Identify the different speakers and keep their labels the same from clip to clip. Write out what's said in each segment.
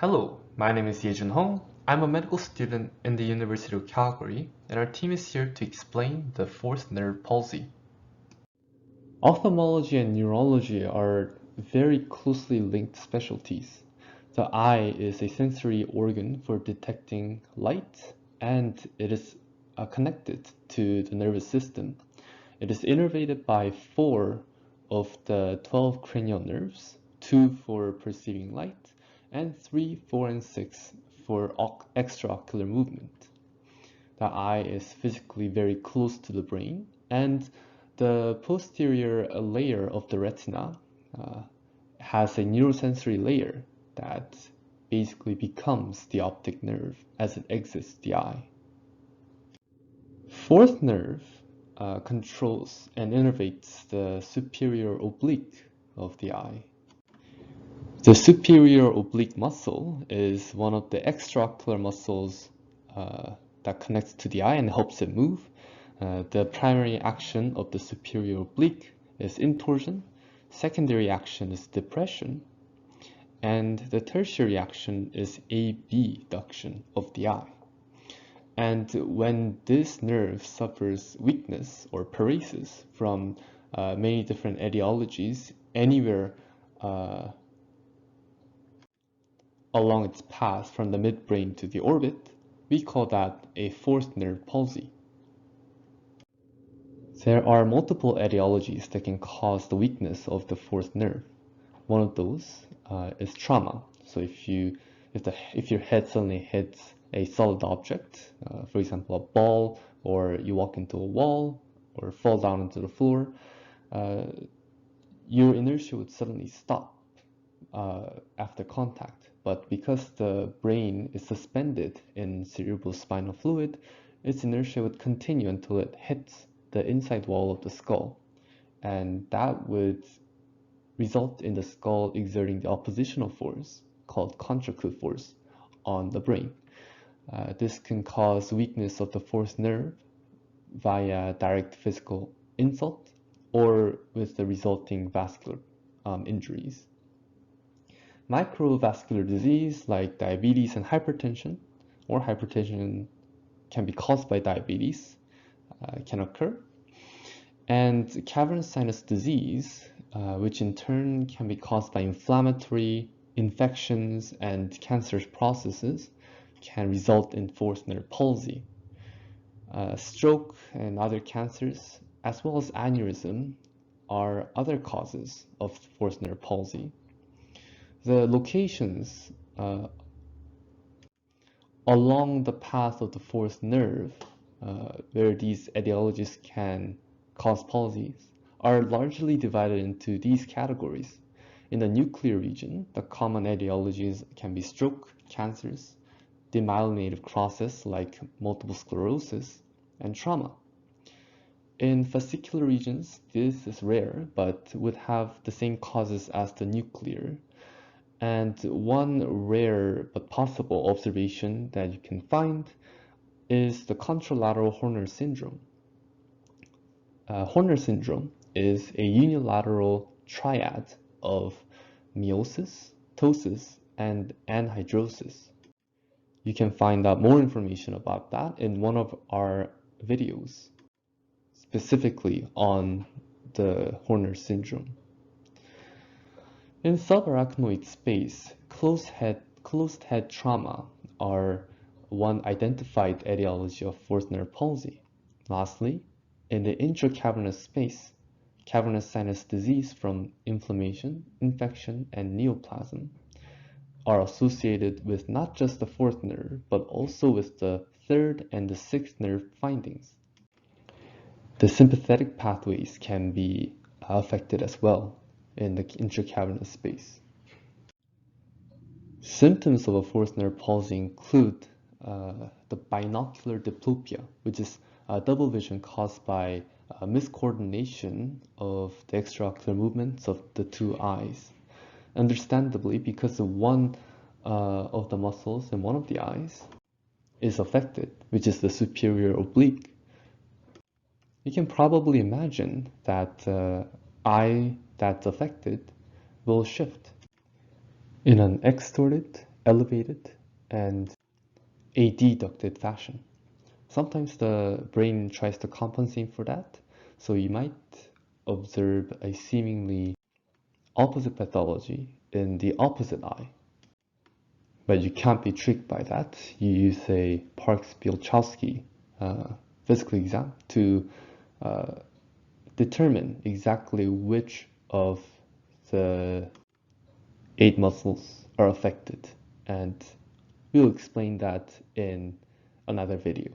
Speaker 1: Hello, my name is Yejun Hong. I'm a medical student in the University of Calgary, and our team is here to explain the fourth nerve palsy. Ophthalmology and neurology are very closely linked specialties. The eye is a sensory organ for detecting light, and it is connected to the nervous system. It is innervated by 4 of the 12 cranial nerves, 2 for perceiving light, and 3, 4, and 6 for extraocular movement. The eye is physically very close to the brain, and the posterior layer of the retina has a neurosensory layer that basically becomes the optic nerve as it exits the eye. Fourth nerve controls and innervates the superior oblique of the eye. The superior oblique muscle is one of the extraocular muscles that connects to the eye and helps it move. The primary action of the superior oblique is intorsion, secondary action is depression, and the tertiary action is abduction of the eye. And when this nerve suffers weakness or paresis from many different etiologies anywhere along its path from the midbrain to the orbit, we call that a fourth nerve palsy. There are multiple etiologies that can cause the weakness of the fourth nerve. One of those is trauma. So if your head suddenly hits a solid object, for example a ball, or you walk into a wall or fall down into the floor, your inertia would suddenly stop after contact. But because the brain is suspended in cerebrospinal fluid, its inertia would continue until it hits the inside wall of the skull, and that would result in the skull exerting the oppositional force called contractile force on the brain. This can cause weakness of the fourth nerve via direct physical insult or with the resulting vascular injuries. Microvascular disease like diabetes and hypertension, or hypertension can be caused by diabetes, can occur. And cavernous sinus disease, which in turn can be caused by inflammatory infections and cancerous processes, can result in fourth nerve palsy. Stroke and other cancers, as well as aneurysm, are other causes of fourth nerve palsy. The locations along the path of the fourth nerve where these etiologies can cause palsies are largely divided into these categories. In the nuclear region, the common etiologies can be stroke, cancers, demyelinative process like multiple sclerosis, and trauma. In fascicular regions, this is rare, but would have the same causes as the nuclear. And one rare but possible observation that you can find is the contralateral Horner syndrome. Horner syndrome is a unilateral triad of meiosis, ptosis, and anhidrosis. You can find out more information about that in one of our videos, specifically on the Horner syndrome. In subarachnoid space, closed head trauma are one identified etiology of fourth nerve palsy. Lastly, in the intracavernous space, cavernous sinus disease from inflammation, infection, and neoplasm are associated with not just the fourth nerve, but also with the third and the sixth nerve findings. The sympathetic pathways can be affected as well in the intracavernous space. Symptoms of a fourth nerve palsy include the binocular diplopia, which is double vision caused by miscoordination of the extraocular movements of the two eyes. Understandably, because one of the muscles in one of the eyes is affected, which is the superior oblique, you can probably imagine that the eye that's affected will shift. In an extorted elevated and adducted fashion. Sometimes the brain tries to compensate for that, so you might observe a seemingly opposite pathology in the opposite eye. But you can't be tricked by that. You use a Parks-Bielczowski physical exam to determine exactly which of the 8 muscles are affected, and we'll explain that in another video.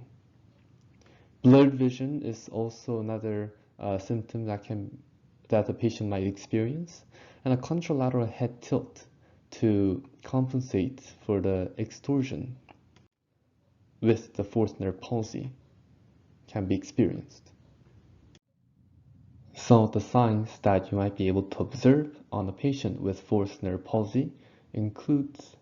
Speaker 1: Blurred vision is also another symptom that the patient might experience, and a contralateral head tilt to compensate for the extorsion with the forced nerve palsy can be experienced. Some of the signs that you might be able to observe on a patient with forced nerve palsy includes,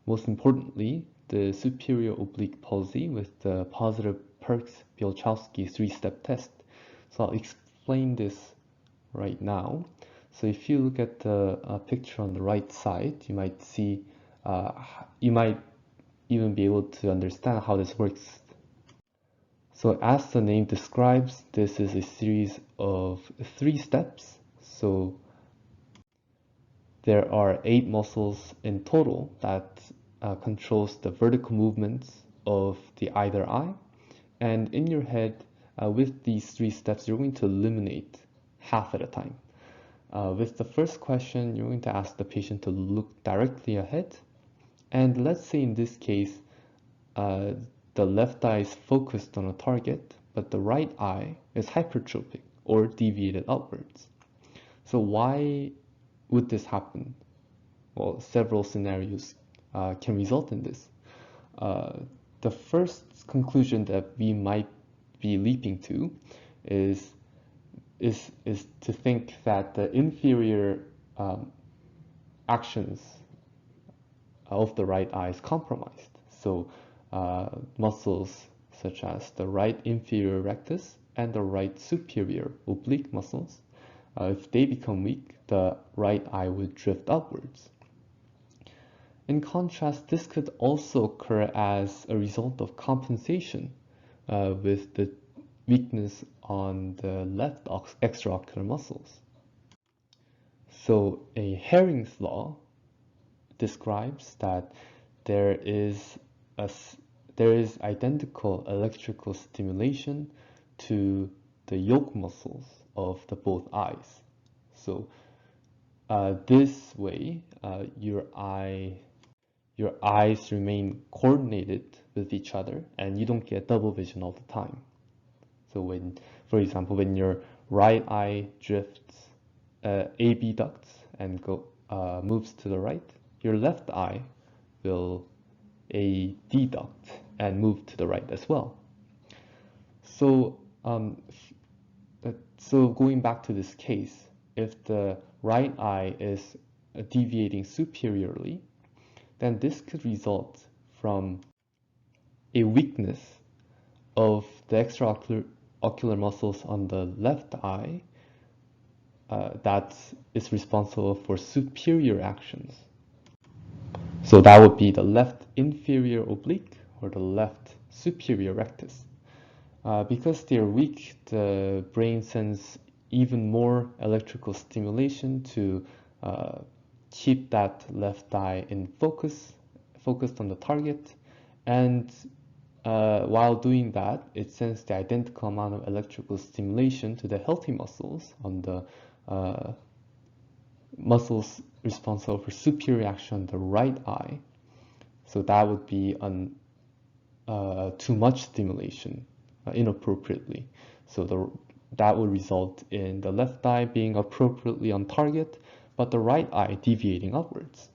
Speaker 1: most importantly, the superior oblique palsy with the positive Parks-Bielczowski 3-step test. So I'll explain this right now. So if you look at the picture on the right side, you might see, you might even be able to understand how this works. So as the name describes, this is a series of 3 steps. So there are 8 muscles in total that controls the vertical movements of the either eye. And in your head, with these 3 steps, you're going to eliminate half at a time. With the first question, you're going to ask the patient to look directly ahead. And let's say in this case, the left eye is focused on a target, but the right eye is hypertrophic or deviated upwards. So why would this happen? Well, several scenarios can result in this. The first conclusion that we might be leaping to is to think that the inferior actions of the right eye is compromised. So muscles such as the right inferior rectus and the right superior oblique muscles, if they become weak, the right eye would drift upwards. In contrast, this could also occur as a result of compensation with the weakness on the left extraocular muscles. So a Herrings Law describes that there is identical electrical stimulation to the yoke muscles of the both eyes. So this way, your eyes remain coordinated with each other, and you don't get double vision all the time. So when, for example, when your right eye drifts abducts and moves to the right, your left eye will adduct and move to the right as well. So so going back to this case, if the right eye is deviating superiorly, then this could result from a weakness of the extraocular muscles on the left eye that is responsible for superior actions. So that would be the left inferior oblique or the left superior rectus. Because they're weak, the brain sends even more electrical stimulation to keep that left eye in focused on the target, and while doing that, it sends the identical amount of electrical stimulation to the healthy muscles on the muscles responsible for superior action on the right eye. So that would be too much stimulation inappropriately. So that would result in the left eye being appropriately on target, but the right eye deviating upwards.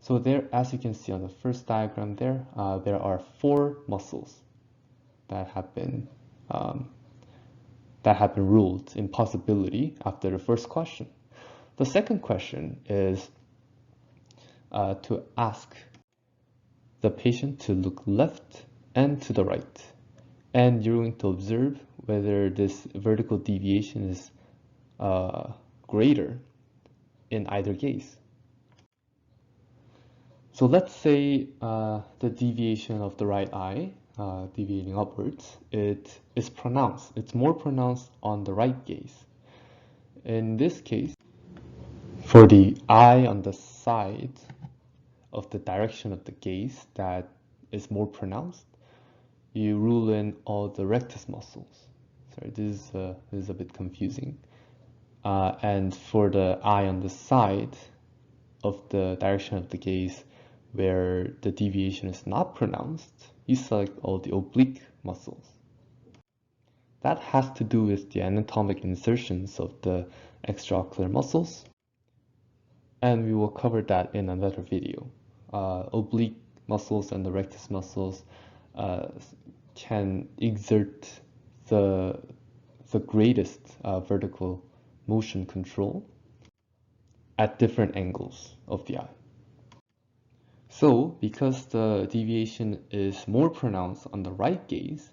Speaker 1: So there, as you can see on the first diagram there are 4 muscles that have been ruled impossibility after the first question. The second question is to ask the patient to look left and to the right, and you're going to observe whether this vertical deviation is greater in either case. So let's say the deviation of the right eye, deviating upwards, it is pronounced. It's more pronounced on the right gaze. In this case, for the eye on the side of the direction of the gaze that is more pronounced, you rule in all the rectus muscles. Sorry, this is a bit confusing. And for the eye on the side of the direction of the gaze where the deviation is not pronounced, you select all the oblique muscles. That has to do with the anatomic insertions of the extraocular muscles, and we will cover that in another video. Oblique muscles and the rectus muscles can exert the greatest vertical motion control at different angles of the eye. So, because the deviation is more pronounced on the right gaze,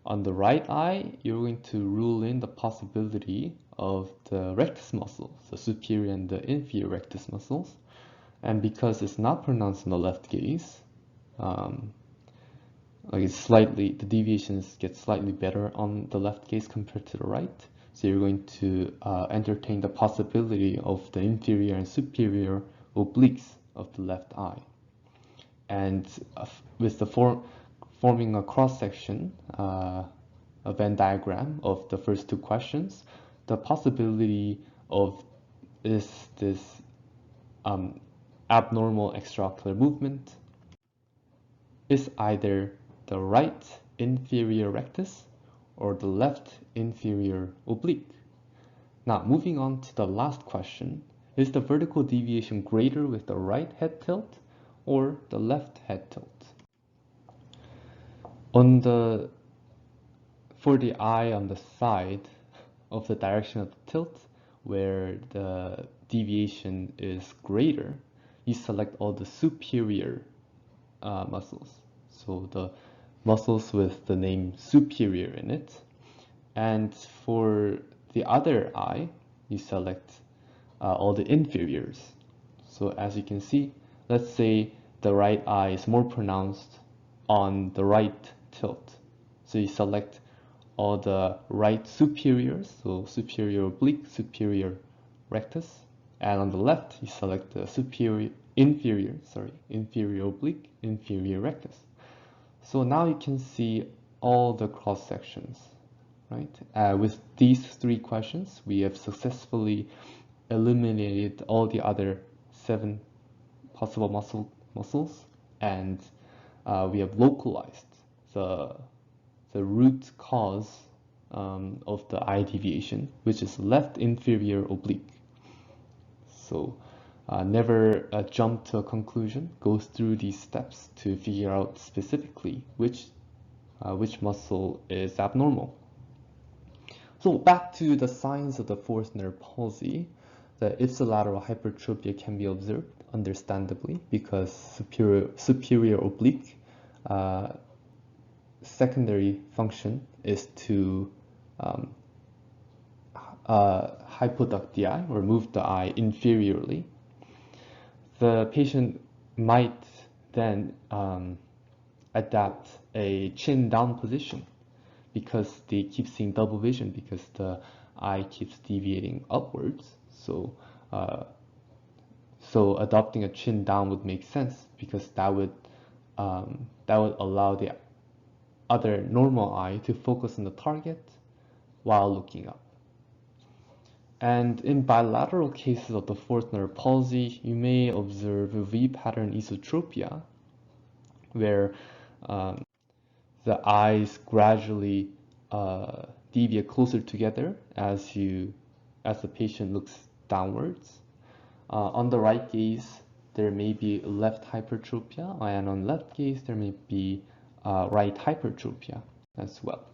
Speaker 1: on the right eye, you're going to rule in the possibility of the rectus muscles, the superior and the inferior rectus muscles. And because it's not pronounced on the left gaze, the deviations get slightly better on the left gaze compared to the right. So you're going to entertain the possibility of the inferior and superior obliques of the left eye. And with the forming a cross-section, a Venn diagram of the first two questions, the possibility of this abnormal extraocular movement is either the right inferior rectus or the left inferior oblique. Now, moving on to the last question, is the vertical deviation greater with the right head tilt or the left head tilt? For the eye on the side of the direction of the tilt, where the deviation is greater, you select all the superior muscles. So the muscles with the name superior in it. And for the other eye, you select all the inferiors. So as you can see, let's say the right eye is more pronounced on the right tilt. So you select all the right superiors, so superior oblique, superior rectus, and on the left you select the inferior oblique, inferior rectus. So now you can see all the cross sections, right? With these three questions, we have successfully eliminated all the other 7 possible muscles, and we have localized the root cause of the eye deviation, which is left inferior oblique. So never jump to a conclusion. Go through these steps to figure out specifically which muscle is abnormal. So back to the signs of the fourth nerve palsy. The ipsilateral hypertrophy can be observed, understandably, because superior oblique secondary function is to hypoduct the eye or move the eye inferiorly. The patient might then adapt a chin down position because they keep seeing double vision because the eye keeps deviating upwards. So adopting a chin down would make sense because that would allow the other normal eye to focus on the target while looking up. And in bilateral cases of the fourth nerve palsy, you may observe V-pattern esotropia, where the eyes gradually deviate closer together as the patient looks downwards. On the right gaze, there may be left hypertropia, and on left gaze, there may be right hypertropia as well.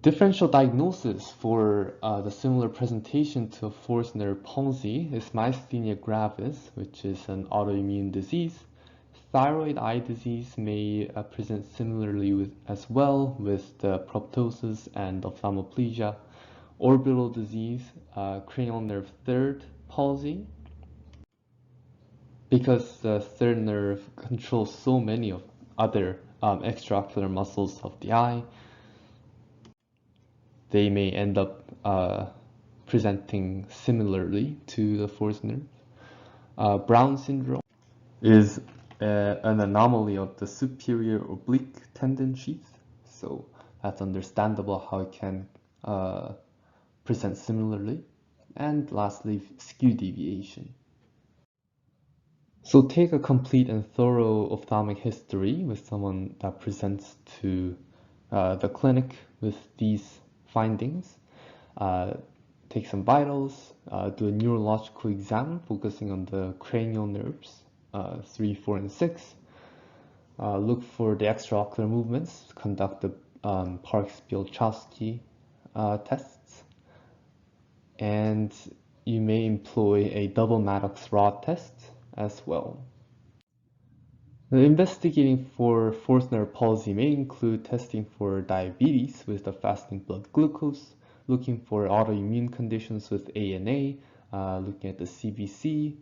Speaker 1: Differential diagnosis for the similar presentation to fourth nerve palsy is myasthenia gravis, which is an autoimmune disease. Thyroid eye disease may present similarly as well with the proptosis and ophthalmoplegia. Orbital disease, cranial nerve third palsy, Because the third nerve controls so many of other extraocular muscles of the eye, they may end up presenting similarly to the fourth nerve. Brown syndrome is an anomaly of the superior oblique tendon sheath, so that's understandable how it can present similarly. And lastly, skew deviation. So take a complete and thorough ophthalmic history with someone that presents to the clinic with these findings. Take some vitals, do a neurological exam focusing on the cranial nerves, 3, 4, and 6. Look for the extraocular movements, conduct the Parks-Bialchowski tests, and you may employ a double Maddox rod test as well. Investigating for fourth nerve palsy may include testing for diabetes with the fasting blood glucose, looking for autoimmune conditions with ANA, looking at the CBC,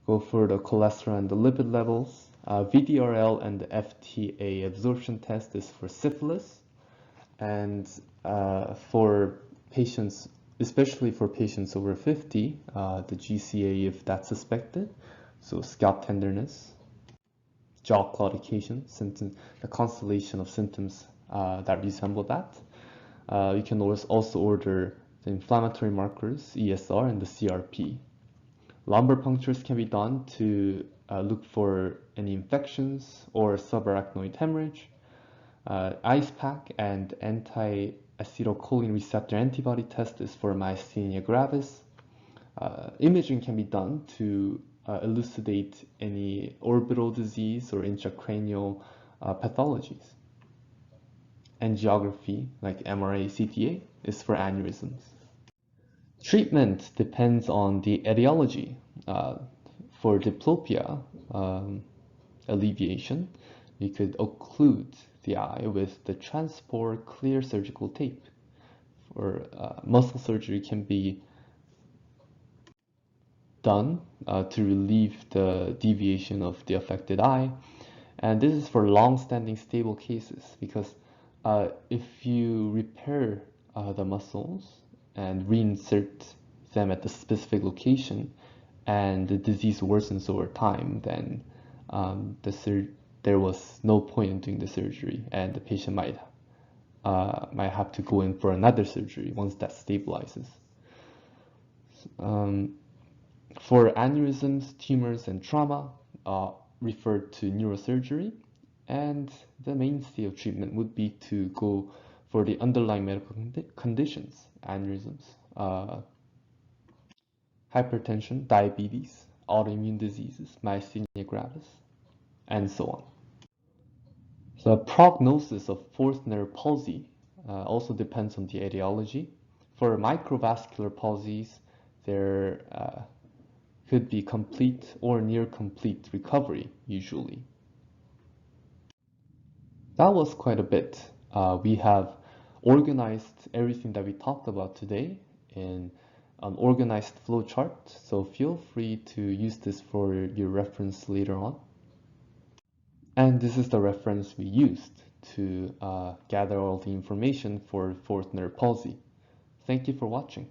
Speaker 1: go for the cholesterol and the lipid levels. VDRL and the FTA absorption test is for syphilis, and for patients, especially for patients over 50, the GCA if that's suspected, so scalp tenderness, jaw claudication, symptoms, the constellation of symptoms that resemble that. You can also order the inflammatory markers, ESR, and the CRP. Lumbar punctures can be done to look for any infections or subarachnoid hemorrhage. ICE pack and anti-acetylcholine receptor antibody test is for myasthenia gravis. Imaging can be done to elucidate any orbital disease or intracranial pathologies. Angiography, like MRA, CTA, is for aneurysms. Treatment depends on the etiology. For diplopia alleviation, you could occlude the eye with the transport clear surgical tape. For muscle surgery can be done to relieve the deviation of the affected eye. And this is for long-standing stable cases, because if you repair the muscles and reinsert them at the specific location and the disease worsens over time, then there was no point in doing the surgery, and the patient might have to go in for another surgery once that stabilizes. For aneurysms, tumors, and trauma, referred to neurosurgery, and the mainstay of treatment would be to go for the underlying medical conditions, aneurysms, hypertension, diabetes, autoimmune diseases, myasthenia gravis, and so on. The prognosis of fourth nerve palsy also depends on the etiology. For microvascular palsies, there could be complete or near complete recovery, usually. That was quite a bit. We have organized everything that we talked about today in an organized flowchart, so feel free to use this for your reference later on. And this is the reference we used to gather all the information for fourth nerve palsy. Thank you for watching.